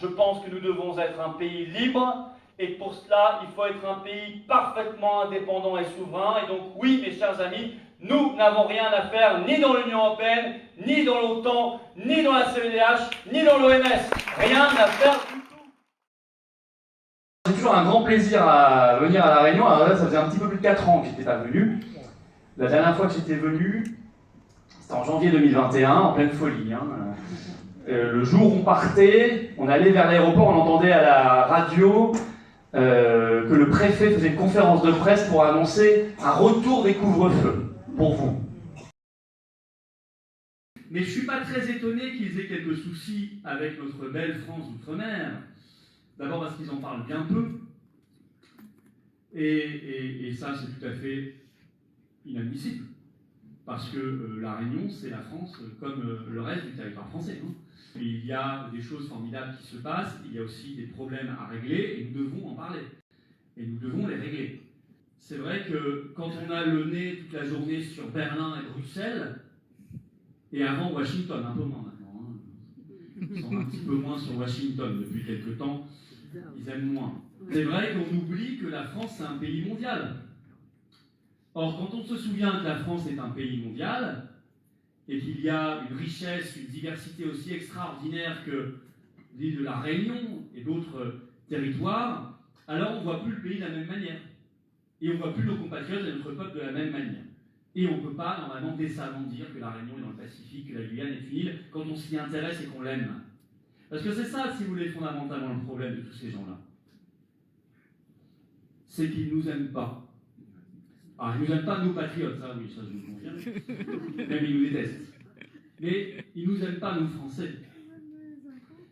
Je pense que nous devons être un pays libre et pour cela, il faut être un pays parfaitement indépendant et souverain. Et donc oui, mes chers amis, nous n'avons rien à faire ni dans l'Union européenne, ni dans l'OTAN, ni dans la CEDH, ni dans l'OMS. Rien à faire du tout. C'est toujours un grand plaisir à venir à La Réunion. Alors là, ça faisait un petit peu plus de 4 ans que je n'étais pas venu. La dernière fois que j'étais venu, c'était en janvier 2021, en pleine folie. Le jour où on partait, on allait vers l'aéroport, on entendait à la radio que le préfet faisait une conférence de presse pour annoncer un retour des couvre-feux pour vous. Mais je ne suis pas très étonné qu'ils aient quelques soucis avec notre belle France d'outre-mer. D'abord parce qu'ils en parlent bien peu. Et ça, c'est tout à fait inadmissible. Parce que La Réunion, c'est la France comme le reste du territoire français. Il y a des choses formidables qui se passent, il y a aussi des problèmes à régler, et nous devons en parler. Et nous devons les régler. C'est vrai que quand on a le nez toute la journée sur Berlin et Bruxelles, et avant Washington, un peu moins maintenant, ils sont un petit peu moins sur Washington depuis quelques temps, ils aiment moins. C'est vrai qu'on oublie que la France, c'est un pays mondial. Or, quand on se souvient que la France est un pays mondial, et qu'il y a une richesse, une diversité aussi extraordinaire que l'île de la Réunion et d'autres territoires, alors on ne voit plus le pays de la même manière. Et on ne voit plus nos compatriotes et notre peuple de la même manière. Et on ne peut pas, normalement, décemment dire que la Réunion est dans le Pacifique, que la Guyane est une île, quand on s'y intéresse et qu'on l'aime. Parce que c'est ça, si vous voulez, fondamentalement le problème de tous ces gens-là. C'est qu'ils ne nous aiment pas. Alors, ils ne nous aiment pas, nos patriotes, ça oui, ça je vous confirme. Même ils nous détestent. Mais ils ne nous aiment pas, nous, Français.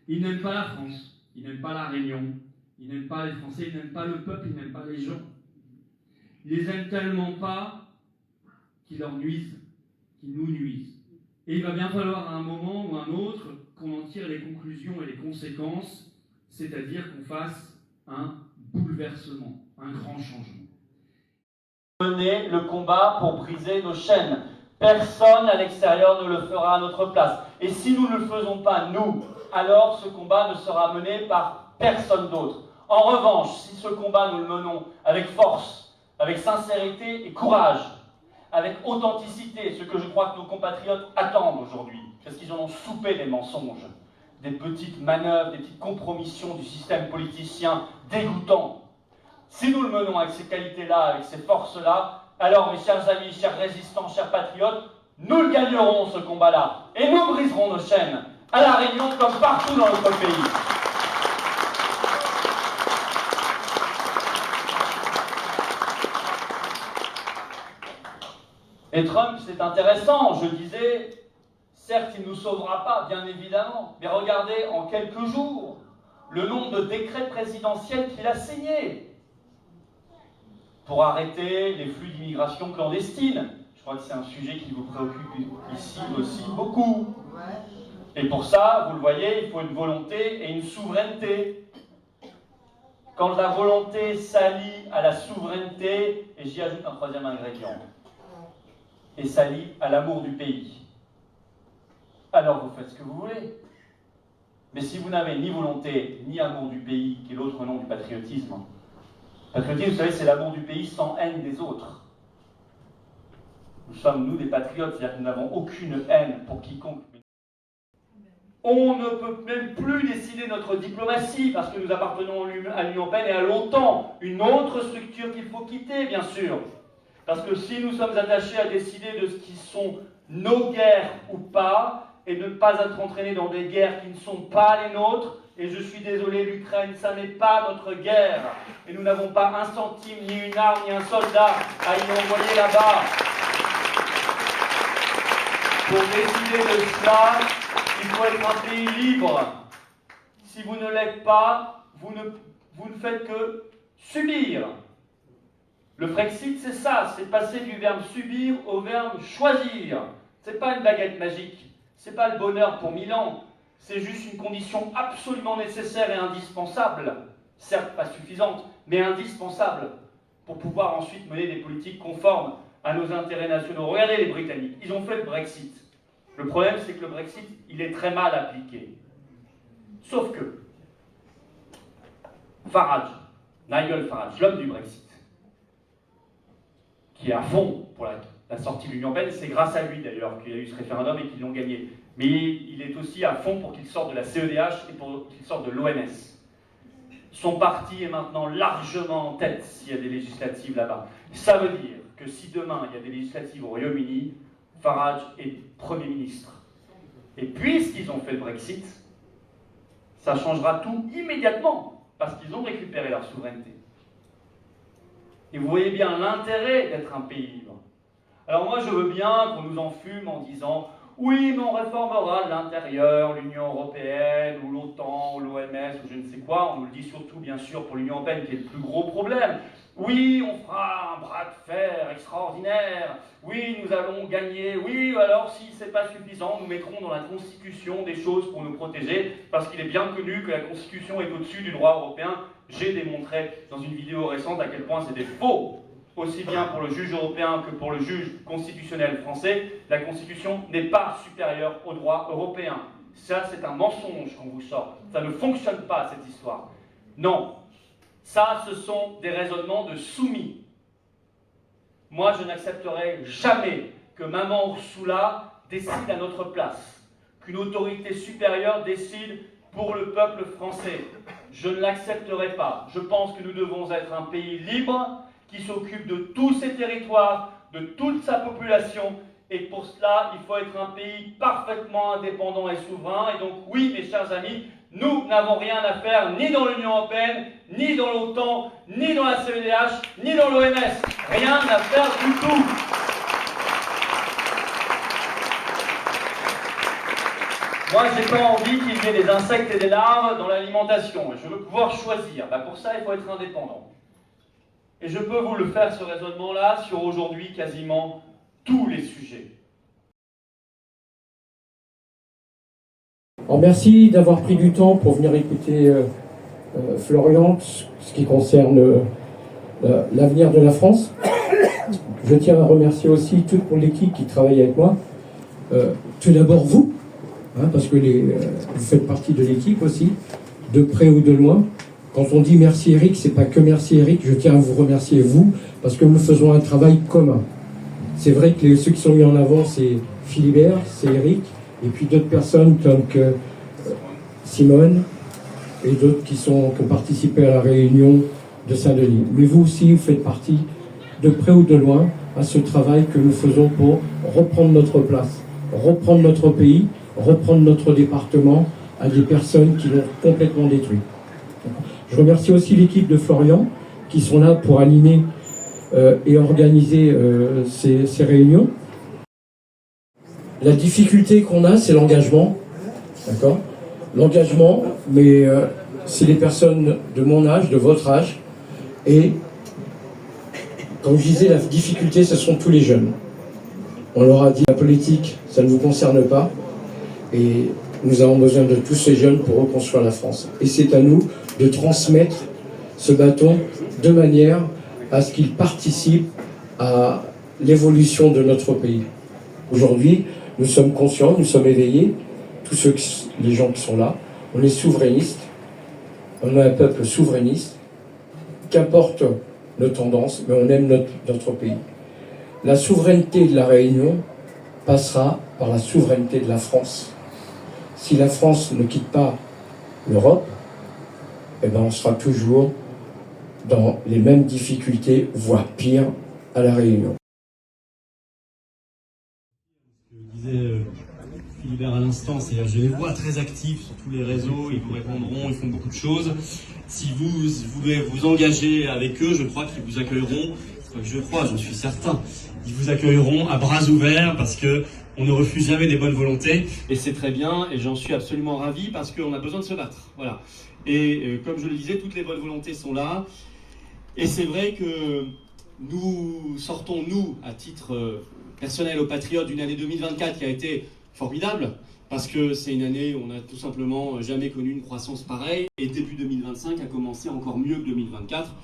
Ils n'aiment pas la France, ils n'aiment pas la Réunion, ils n'aiment pas les Français, ils n'aiment pas le peuple, ils n'aiment pas les gens. Ils les aiment tellement pas qu'ils leur nuisent, qu'ils nous nuisent. Et il va bien falloir à un moment ou un autre qu'on en tire les conclusions et les conséquences, c'est-à-dire qu'on fasse un bouleversement, un grand changement. Mener le combat pour briser nos chaînes. Personne à l'extérieur ne le fera à notre place. Et si nous ne le faisons pas, nous, alors ce combat ne sera mené par personne d'autre. En revanche, si ce combat nous le menons avec force, avec sincérité et courage, avec authenticité, ce que je crois que nos compatriotes attendent aujourd'hui, parce qu'ils en ont soupé des mensonges, des petites manœuvres, des petites compromissions du système politicien dégoûtant. Si nous le menons avec ces qualités-là, avec ces forces-là, alors mes chers amis, chers résistants, chers patriotes, nous le gagnerons ce combat-là et nous briserons nos chaînes, à La Réunion comme partout dans notre pays. Et Trump, c'est intéressant, je disais, certes il ne nous sauvera pas, bien évidemment, mais regardez en quelques jours le nombre de décrets présidentiels qu'il a signés pour arrêter les flux d'immigration clandestine. Je crois que c'est un sujet qui vous préoccupe ici aussi beaucoup. Et pour ça, vous le voyez, il faut une volonté et une souveraineté. Quand la volonté s'allie à la souveraineté, et j'y ajoute un troisième ingrédient, et s'allie à l'amour du pays, alors vous faites ce que vous voulez. Mais si vous n'avez ni volonté, ni amour du pays, qui est l'autre nom du patriotisme, patriotisme, vous savez, c'est l'amour du pays sans haine des autres. Nous sommes, nous, des patriotes, c'est-à-dire que nous n'avons aucune haine pour quiconque. On ne peut même plus décider notre diplomatie, parce que nous appartenons à l'Union européenne et à l'OTAN, une autre structure qu'il faut quitter, bien sûr. Parce que si nous sommes attachés à décider de ce qui sont nos guerres ou pas, et de ne pas être entraînés dans des guerres qui ne sont pas les nôtres, et je suis désolé, l'Ukraine, ça n'est pas notre guerre. Et nous n'avons pas un centime, ni une arme, ni un soldat à y envoyer là-bas. Pour décider de cela, il faut être un pays libre. Si vous ne l'êtes pas, vous ne faites que subir. Le Brexit, c'est ça, c'est passer du verbe subir au verbe choisir. Ce n'est pas une baguette magique, ce n'est pas le bonheur pour 1000 ans. C'est juste une condition absolument nécessaire et indispensable, certes pas suffisante, mais indispensable, pour pouvoir ensuite mener des politiques conformes à nos intérêts nationaux. Regardez les Britanniques, ils ont fait le Brexit. Le problème, c'est que le Brexit, il est très mal appliqué. Sauf que, Farage, Nigel Farage, l'homme du Brexit, qui est à fond pour la sortie de l'Union européenne. C'est grâce à lui d'ailleurs qu'il y a eu ce référendum et qu'ils l'ont gagné. Mais il est aussi à fond pour qu'il sorte de la CEDH et pour qu'il sorte de l'OMS. Son parti est maintenant largement en tête s'il y a des législatives là-bas. Ça veut dire que si demain il y a des législatives au Royaume-Uni, Farage est Premier ministre. Et puisqu'ils ont fait le Brexit, ça changera tout immédiatement, parce qu'ils ont récupéré leur souveraineté. Et vous voyez bien l'intérêt d'être un pays libre. Alors moi je veux bien qu'on nous enfume en disant « Oui, mais on réformera de l'intérieur, l'Union européenne, ou l'OTAN, ou l'OMS, ou je ne sais quoi ». On nous le dit surtout, bien sûr, pour l'Union européenne, qui est le plus gros problème. Oui, on fera un bras de fer extraordinaire. Oui, nous allons gagner. Oui, alors si ce n'est pas suffisant, nous mettrons dans la Constitution des choses pour nous protéger, parce qu'il est bien connu que la Constitution est au-dessus du droit européen. J'ai démontré dans une vidéo récente à quel point c'était faux. Aussi bien pour le juge européen que pour le juge constitutionnel français, la Constitution n'est pas supérieure au droit européen. Ça, c'est un mensonge qu'on vous sort. Ça ne fonctionne pas, cette histoire. Non. Ça, ce sont des raisonnements de soumis. Moi, je n'accepterai jamais que Maman Ursula décide à notre place, qu'une autorité supérieure décide pour le peuple français. Je ne l'accepterai pas. Je pense que nous devons être un pays libre, qui s'occupe de tous ses territoires, de toute sa population, et pour cela, il faut être un pays parfaitement indépendant et souverain. Et donc, oui, mes chers amis, nous n'avons rien à faire ni dans l'Union européenne, ni dans l'OTAN, ni dans la CEDH, ni dans l'OMS. Rien à faire du tout. Moi, j'ai pas envie qu'il y ait des insectes et des larves dans l'alimentation. Je veux pouvoir choisir. Pour ça, il faut être indépendant. Et je peux vous le faire, ce raisonnement-là, sur aujourd'hui quasiment tous les sujets. Alors merci d'avoir pris du temps pour venir écouter Florian, ce qui concerne l'avenir de la France. Je tiens à remercier aussi toute l'équipe qui travaille avec moi. Tout d'abord vous, parce que vous faites partie de l'équipe aussi, de près ou de loin. Quand on dit merci Eric, c'est pas que merci Eric, je tiens à vous remercier vous, parce que nous faisons un travail commun. C'est vrai que ceux qui sont mis en avant, c'est Philibert, c'est Eric, et puis d'autres personnes comme Simone, et d'autres qui ont participé à la réunion de Saint-Denis. Mais vous aussi, vous faites partie, de près ou de loin, à ce travail que nous faisons pour reprendre notre place, reprendre notre pays, reprendre notre département à des personnes qui l'ont complètement détruit. Je remercie aussi l'équipe de Florian qui sont là pour animer et organiser ces réunions. La difficulté qu'on a, c'est l'engagement. D'accord ? L'engagement, mais c'est les personnes de mon âge, de votre âge. Et comme je disais, la difficulté, ce sont tous les jeunes. On leur a dit, la politique, ça ne vous concerne pas. Et nous avons besoin de tous ces jeunes pour reconstruire la France. Et c'est à nous de transmettre ce bâton de manière à ce qu'il participe à l'évolution de notre pays. Aujourd'hui, nous sommes conscients, nous sommes éveillés, tous les gens qui sont là, on est souverainistes, on est un peuple souverainiste, qu'importe nos tendances, mais on aime notre pays. La souveraineté de la Réunion passera par la souveraineté de la France. Si la France ne quitte pas l'Europe, on sera toujours dans les mêmes difficultés, voire pire, à la Réunion. Je disais Philibert à l'instant, c'est-à-dire je les vois très actifs sur tous les réseaux, ils vous répondront, ils font beaucoup de choses. Si vous voulez vous engager avec eux, je crois qu'ils vous accueilleront, j'en suis certain, ils vous accueilleront à bras ouverts parce que on ne refuse jamais des bonnes volontés et c'est très bien et j'en suis absolument ravi parce qu'on a besoin de se battre. Voilà. Et comme je le disais, toutes les bonnes volontés sont là et c'est vrai que nous sortons, nous, à titre personnel aux patriotes, d'une année 2024 qui a été formidable parce que c'est une année où on n'a tout simplement jamais connu une croissance pareille et début 2025 a commencé encore mieux que 2024.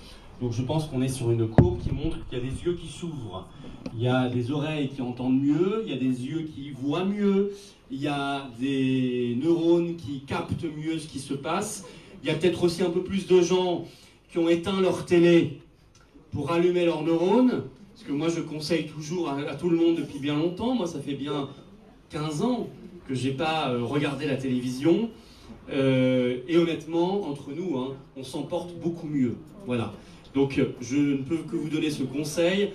Donc je pense qu'on est sur une courbe qui montre qu'il y a des yeux qui s'ouvrent, il y a des oreilles qui entendent mieux, il y a des yeux qui voient mieux, il y a des neurones qui captent mieux ce qui se passe, Il y a peut-être aussi un peu plus de gens qui ont éteint leur télé pour allumer leurs neurones, parce que moi je conseille toujours à tout le monde depuis bien longtemps, moi ça fait bien 15 ans que j'ai pas regardé la télévision, et honnêtement, entre nous, hein, on s'en porte beaucoup mieux. Voilà. Donc je ne peux que vous donner ce conseil,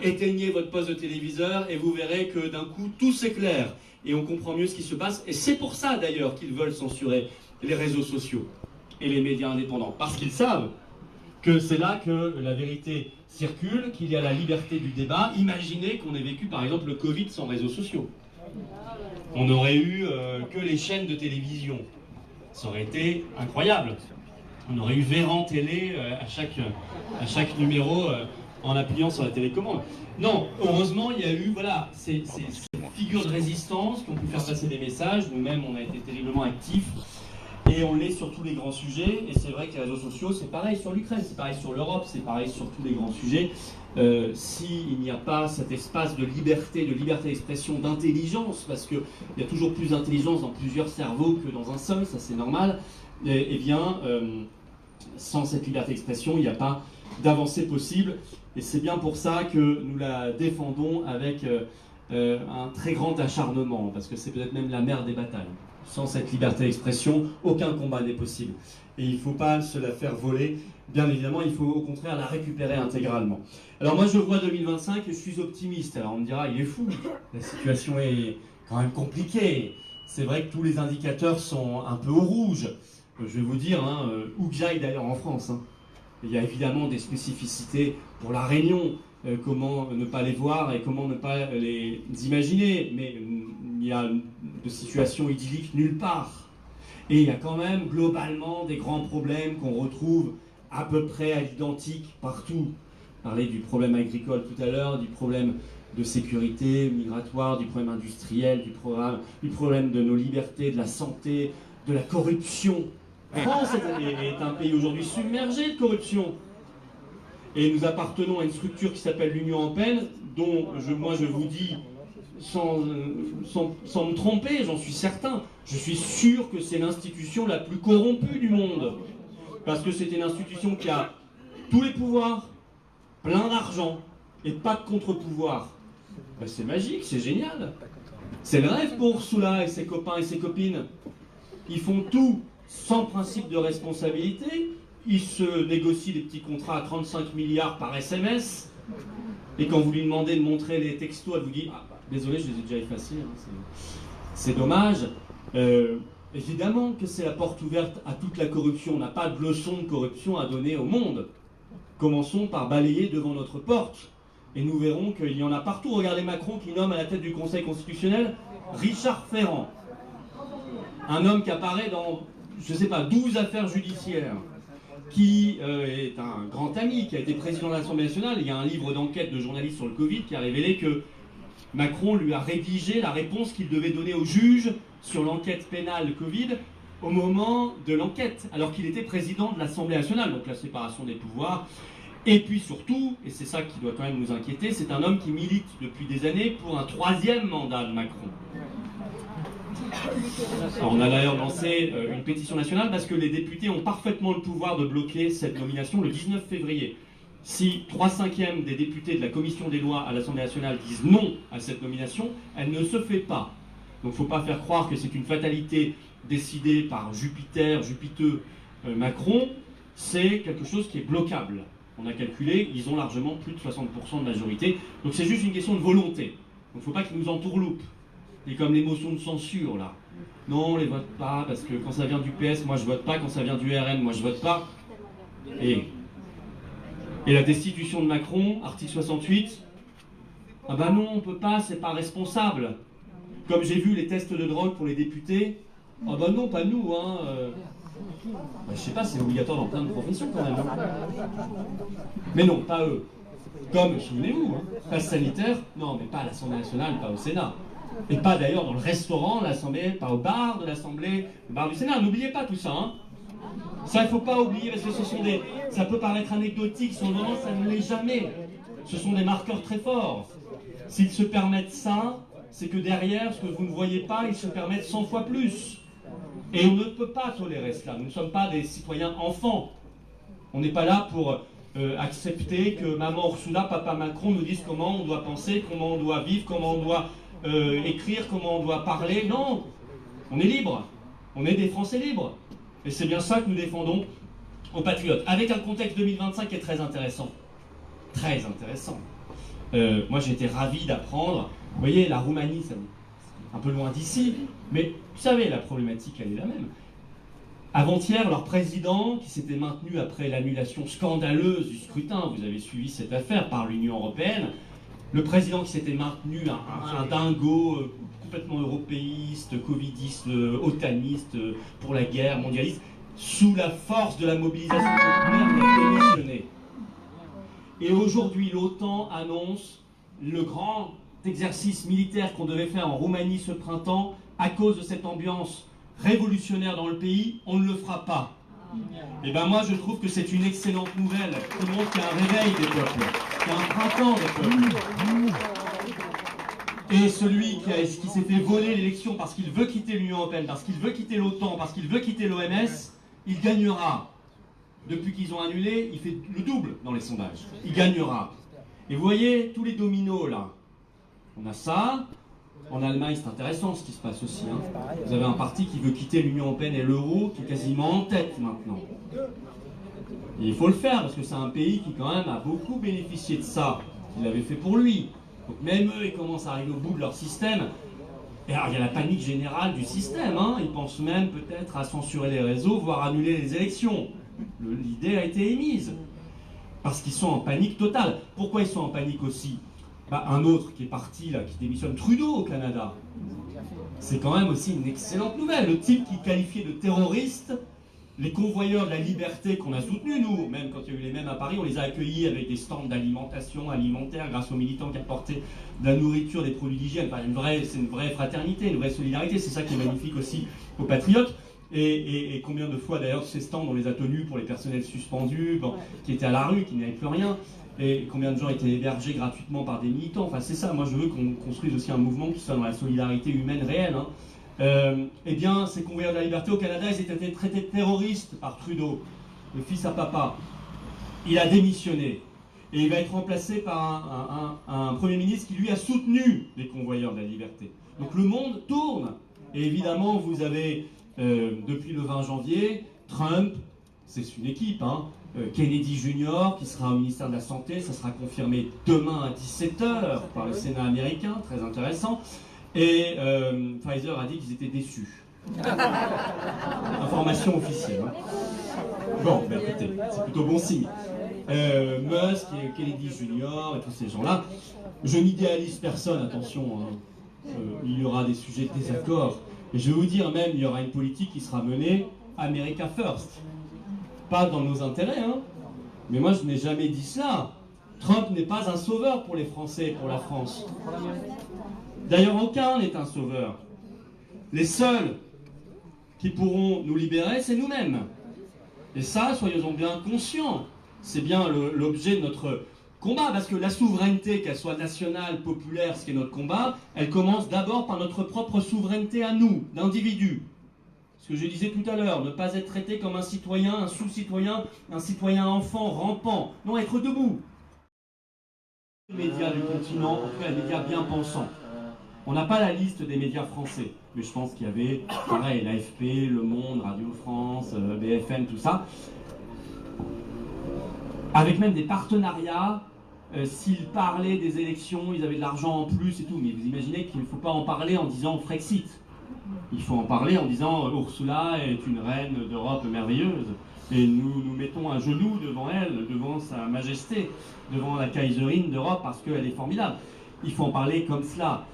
éteignez votre poste de téléviseur et vous verrez que d'un coup tout s'éclaire et on comprend mieux ce qui se passe, et c'est pour ça d'ailleurs qu'ils veulent censurer les réseaux sociaux et les médias indépendants, parce qu'ils savent que c'est là que la vérité circule, qu'il y a la liberté du débat. Imaginez qu'on ait vécu par exemple le Covid sans réseaux sociaux. On n'aurait eu que les chaînes de télévision. Ça aurait été incroyable. On aurait eu Véran Télé à chaque numéro en appuyant sur la télécommande. Non, heureusement, il y a eu voilà, ces figures de résistance qui ont pu faire passer des messages. Nous-mêmes, on a été terriblement actifs. Et on l'est sur tous les grands sujets, et c'est vrai que les réseaux sociaux, c'est pareil sur l'Ukraine, c'est pareil sur l'Europe, c'est pareil sur tous les grands sujets. S'il n'y a pas cet espace de liberté d'expression, d'intelligence, parce qu'il y a toujours plus d'intelligence dans plusieurs cerveaux que dans un seul, ça c'est normal, eh bien, sans cette liberté d'expression, il n'y a pas d'avancée possible. Et c'est bien pour ça que nous la défendons avec un très grand acharnement, parce que c'est peut-être même la mère des batailles. Sans cette liberté d'expression, aucun combat n'est possible. Et il ne faut pas se la faire voler. Bien évidemment, il faut au contraire la récupérer intégralement. Alors moi, je vois 2025 et je suis optimiste. Alors on me dira, il est fou. La situation est quand même compliquée. C'est vrai que tous les indicateurs sont un peu au rouge. Je vais vous dire, hein, où que j'aille d'ailleurs en France, hein, il y a évidemment des spécificités pour la Réunion. Comment ne pas les voir et comment ne pas les imaginer. Mais il y a de situations idylliques nulle part. Et il y a quand même globalement des grands problèmes qu'on retrouve à peu près à l'identique partout. On parlait du problème agricole tout à l'heure, du problème de sécurité migratoire, du problème industriel, du problème de nos libertés, de la santé, de la corruption. La France est un pays aujourd'hui submergé de corruption. Et nous appartenons à une structure qui s'appelle l'Union européenne, dont moi je vous dis, sans me tromper, j'en suis certain, je suis sûr que c'est l'institution la plus corrompue du monde. Parce que c'est une institution qui a tous les pouvoirs, plein d'argent, et pas de contre-pouvoir. Ben c'est magique, c'est génial. C'est le rêve pour Ursula et ses copains et ses copines. Ils font tout sans principe de responsabilité. Ils se négocient des petits contrats à 35 milliards par SMS. Et quand vous lui demandez de montrer les textos, elle vous dit ah, bah, désolé, je les ai déjà effacés. Hein, c'est dommage. Évidemment que c'est la porte ouverte à toute la corruption. On n'a pas de leçon de corruption à donner au monde. Commençons par balayer devant notre porte. Et nous verrons qu'il y en a partout. Regardez Macron qui nomme à la tête du Conseil constitutionnel Richard Ferrand. Un homme qui apparaît dans, je ne sais pas, 12 affaires judiciaires, qui est un grand ami, qui a été président de l'Assemblée nationale. Il y a un livre d'enquête de journalistes sur le Covid qui a révélé que Macron lui a rédigé la réponse qu'il devait donner au juge sur l'enquête pénale Covid au moment de l'enquête, alors qu'il était président de l'Assemblée nationale, donc la séparation des pouvoirs. Et puis surtout, et c'est ça qui doit quand même nous inquiéter, c'est un homme qui milite depuis des années pour un 3e mandat de Macron. Alors on a d'ailleurs lancé une pétition nationale parce que les députés ont parfaitement le pouvoir de bloquer cette nomination le 19 février. Si 3/5 des députés de la commission des lois à l'Assemblée nationale disent non à cette nomination, elle ne se fait pas. Donc il ne faut pas faire croire que c'est une fatalité décidée par Jupiteux Macron, c'est quelque chose qui est bloquable. On a calculé, ils ont largement plus de 60% de majorité, donc c'est juste une question de volonté. Donc il ne faut pas qu'ils nous entourloupent. Et comme les motions de censure là, non on les vote pas parce que quand ça vient du PS moi je vote pas, quand ça vient du RN moi je vote pas. Et la destitution de Macron, article 68, ah bah non on peut pas, c'est pas responsable. Comme j'ai vu les tests de drogue pour les députés, ah bah non pas nous hein. Bah, je sais pas, c'est obligatoire dans plein de professions quand même. Mais non, pas eux. Comme, souvenez-vous, hein, passe sanitaire, non mais pas à l'Assemblée nationale, pas au Sénat. Et pas d'ailleurs dans le restaurant de l'Assemblée, pas au bar de l'Assemblée, au bar du Sénat. N'oubliez pas tout ça. Hein. Ça, il ne faut pas oublier, parce que ce sont des... Ça peut paraître anecdotique, sur le moment, ça ne l'est jamais. Ce sont des marqueurs très forts. S'ils se permettent ça, c'est que derrière, ce que vous ne voyez pas, ils se permettent 100 fois plus. Et on ne peut pas tolérer cela. Nous ne sommes pas des citoyens enfants. On n'est pas là pour accepter que maman Ursula, papa Macron nous disent comment on doit penser, comment on doit vivre, comment on doit écrire, comment on doit parler. Non, on est libre. On est des Français libres. Et c'est bien ça que nous défendons aux patriotes. Avec un contexte 2025 qui est très intéressant. Très intéressant. Moi j'ai été ravi d'apprendre, vous voyez, la Roumanie, c'est un peu loin d'ici, mais vous savez, la problématique elle est la même. Avant-hier, leur président, qui s'était maintenu après l'annulation scandaleuse du scrutin, vous avez suivi cette affaire par l'Union européenne, le président qui s'était maintenu, un dingo complètement européiste, covidiste, otaniste, pour la guerre, mondialiste, sous la force de la mobilisation populaire, il a démissionné. Et aujourd'hui, l'OTAN annonce le grand exercice militaire qu'on devait faire en Roumanie ce printemps. À cause de cette ambiance révolutionnaire dans le pays, on ne le fera pas. Et bien moi, je trouve que c'est une excellente nouvelle qui montre qu'il y a un réveil des peuples, qu'il y a un printemps des peuples. Et celui qui s'est fait voler l'élection parce qu'il veut quitter l'Union européenne, parce qu'il veut quitter l'OTAN, parce qu'il veut quitter l'OMS, il gagnera. Depuis qu'ils ont annulé, il fait le double dans les sondages. Il gagnera. Et vous voyez, tous les dominos là, on a ça. En Allemagne, c'est intéressant ce qui se passe aussi. Hein. Vous avez un parti qui veut quitter l'Union européenne et l'euro, qui est quasiment en tête maintenant. Et il faut le faire, parce que c'est un pays qui quand même a beaucoup bénéficié de ça. Il l'avait fait pour lui. Donc même eux, ils commencent à arriver au bout de leur système. Et alors, il y a la panique générale du système. Hein. Ils pensent même peut-être à censurer les réseaux, voire annuler les élections. L'idée a été émise. Parce qu'ils sont en panique totale. Pourquoi ils sont en panique aussi ? Un autre qui est parti, là, qui démissionne, Trudeau au Canada. C'est quand même aussi une excellente nouvelle. Le type qui qualifiait de terroriste les convoyeurs de la liberté qu'on a soutenus, nous, même quand il y a eu les mêmes à Paris, on les a accueillis avec des stands d'alimentation alimentaire grâce aux militants qui apportaient de la nourriture, des produits d'hygiène. Enfin, c'est une vraie fraternité, une vraie solidarité. C'est ça qui est magnifique aussi aux patriotes. Et combien de fois d'ailleurs ces stands on les a tenus pour les personnels suspendus, qui étaient à la rue, qui n'avaient plus rien. Et combien de gens étaient hébergés gratuitement par des militants. Enfin, c'est ça, moi je veux qu'on construise aussi un mouvement qui soit dans la solidarité humaine réelle. Hein. Eh bien, ces convoyeurs de la liberté au Canada, ils étaient traités de terroristes par Trudeau, le fils à papa. Il a démissionné. Et il va être remplacé par un Premier ministre qui, lui, a soutenu les convoyeurs de la liberté. Donc le monde tourne. Et évidemment, vous avez, depuis le 20 janvier, Trump, c'est une équipe, hein, Kennedy Jr. qui sera au ministère de la Santé, ça sera confirmé demain à 17h par le Sénat américain, très intéressant. Et Pfizer a dit qu'ils étaient déçus. Information officielle. Hein. Bon, ben écoutez, c'est plutôt bon signe. Musk et Kennedy Jr. et tous ces gens-là, je n'idéalise personne, attention, hein. Il y aura des sujets de désaccord. Et je vais vous dire même, il y aura une politique qui sera menée America First. Pas dans nos intérêts, hein. Mais moi je n'ai jamais dit cela. Trump n'est pas un sauveur pour les Français, pour la France. D'ailleurs, aucun n'est un sauveur. Les seuls qui pourront nous libérer, c'est nous-mêmes. Et ça, soyons-en bien conscients. C'est bien l'objet de notre combat, parce que la souveraineté, qu'elle soit nationale, populaire, ce qui est notre combat, elle commence d'abord par notre propre souveraineté à nous, d'individus. Ce que je disais tout à l'heure, ne pas être traité comme un citoyen, un sous-citoyen, un citoyen enfant, rampant. Non, être debout. Les médias du continent, en tout cas les médias bien pensants. On n'a pas la liste des médias français, mais je pense qu'il y avait, pareil, l'AFP, Le Monde, Radio France, BFM, tout ça. Avec même des partenariats, s'ils parlaient des élections, ils avaient de l'argent en plus et tout. Mais vous imaginez qu'il ne faut pas en parler en disant Frexit. Il faut en parler en disant Ursula est une reine d'Europe merveilleuse. Et nous nous mettons à genoux devant elle, devant sa majesté, devant la Kaiserine d'Europe parce qu'elle est formidable. Il faut en parler comme cela.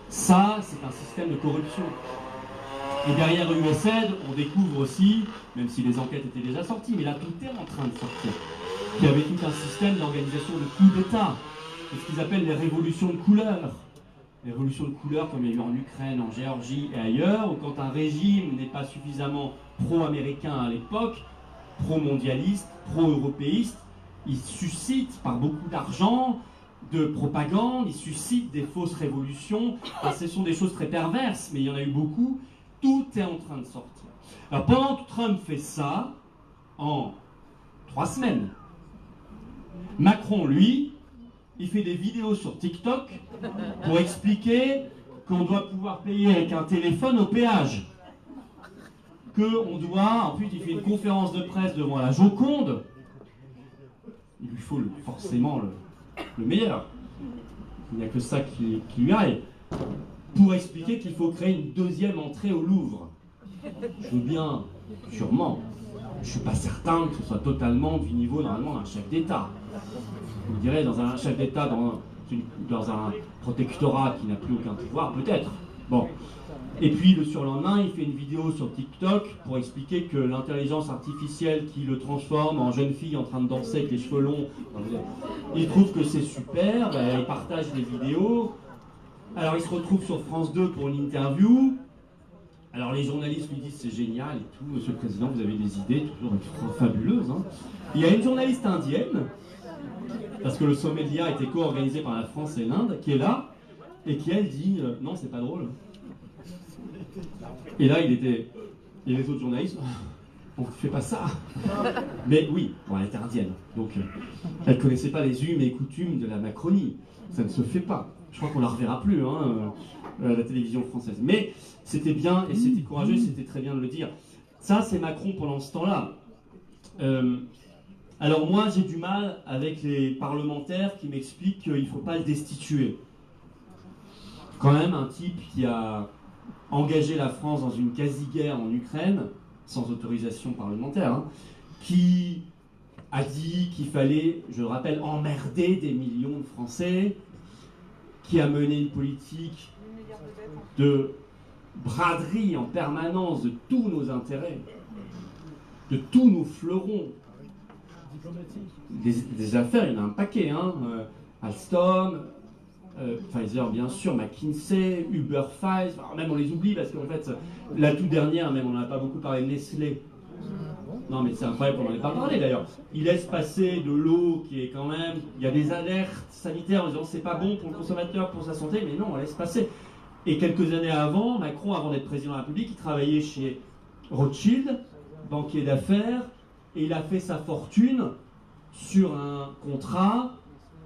Ça, c'est un système de corruption. Et derrière USAID, on découvre aussi, même si les enquêtes étaient déjà sorties, mais là tout est en train de sortir, qu'il y avait tout un système d'organisation de coups d'État, ce qu'ils appellent les révolutions de couleur. Les révolutions de couleur comme il y a eu en Ukraine, en Géorgie et ailleurs, où quand un régime n'est pas suffisamment pro-américain à l'époque, pro-mondialiste, pro-européiste, il suscite par beaucoup d'argent, de propagande, il suscite des fausses révolutions. Enfin, ce sont des choses très perverses, mais il y en a eu beaucoup. Tout est en train de sortir. Alors pendant que Trump fait ça, en 3 semaines, Macron, lui, il fait des vidéos sur TikTok pour expliquer qu'on doit pouvoir payer avec un téléphone au péage. On doit, ensuite il fait une conférence de presse devant la Joconde. Il lui faut forcément le meilleur. Il n'y a que ça qui lui arrive. Pour expliquer qu'il faut créer une deuxième entrée au Louvre. Je veux bien, sûrement. Je ne suis pas certain que ce soit totalement du niveau normalement d'un chef d'État. Vous direz, dans un chef d'État, dans un protectorat qui n'a plus aucun pouvoir, peut-être. Bon. Et puis le surlendemain, il fait une vidéo sur TikTok pour expliquer que l'intelligence artificielle qui le transforme en jeune fille en train de danser avec les cheveux longs, il trouve que c'est super, il partage les vidéos. Alors il se retrouve sur France 2 pour une interview. Alors les journalistes lui disent c'est génial et tout, Monsieur le Président, vous avez des idées toujours fabuleuses. Hein. Il y a une journaliste indienne, parce que le sommet de l'IA a été co-organisé par la France et l'Inde, qui est là, et qui elle dit non, c'est pas drôle. Et là, et les autres journalistes, on ne fait pas ça. Mais oui, bon, elle était indienne, donc elle ne connaissait pas les us et coutumes de la Macronie. Ça ne se fait pas. Je crois qu'on ne la reverra plus, la télévision française. Mais c'était bien et c'était courageux, c'était très bien de le dire. Ça, c'est Macron pendant ce temps-là. Alors moi, j'ai du mal avec les parlementaires qui m'expliquent qu'il ne faut pas le destituer. Quand même, un type qui a engagé la France dans une quasi-guerre en Ukraine, sans autorisation parlementaire, qui a dit qu'il fallait, je le rappelle, emmerder des millions de Français, qui a mené une politique de braderie en permanence de tous nos intérêts, de tous nos fleurons. Des affaires, il y en a un paquet, Alstom, Pfizer bien sûr, McKinsey, Uber Files, même on les oublie parce qu'en fait, la toute dernière, même on n'en a pas beaucoup parlé, Nestlé. Non mais c'est incroyable qu'on n'en ait pas parlé d'ailleurs. Il laisse passer de l'eau qui est quand même, il y a des alertes sanitaires en disant c'est pas bon pour le consommateur, pour sa santé, mais non, on laisse passer. Et quelques années avant, Macron, avant d'être président de la République, il travaillait chez Rothschild, banquier d'affaires, et il a fait sa fortune sur un contrat.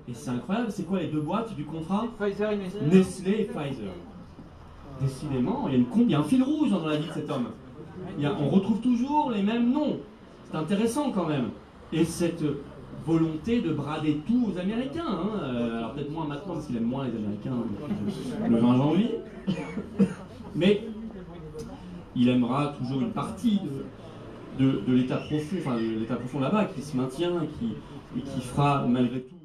Et c'est incroyable, c'est quoi les deux boîtes du contrat? Pfizer et Nestlé. Nestlé et Pfizer. Décidément, il y a un fil rouge dans la vie de cet homme. On retrouve toujours les mêmes noms. C'est intéressant quand même. Et cette volonté de brader tout aux Américains. Alors peut-être moins maintenant parce qu'il aime moins les Américains le 20 janvier. Mais il aimera toujours une partie de l'État profond, enfin de l'État profond là-bas qui se maintient et qui fera malgré tout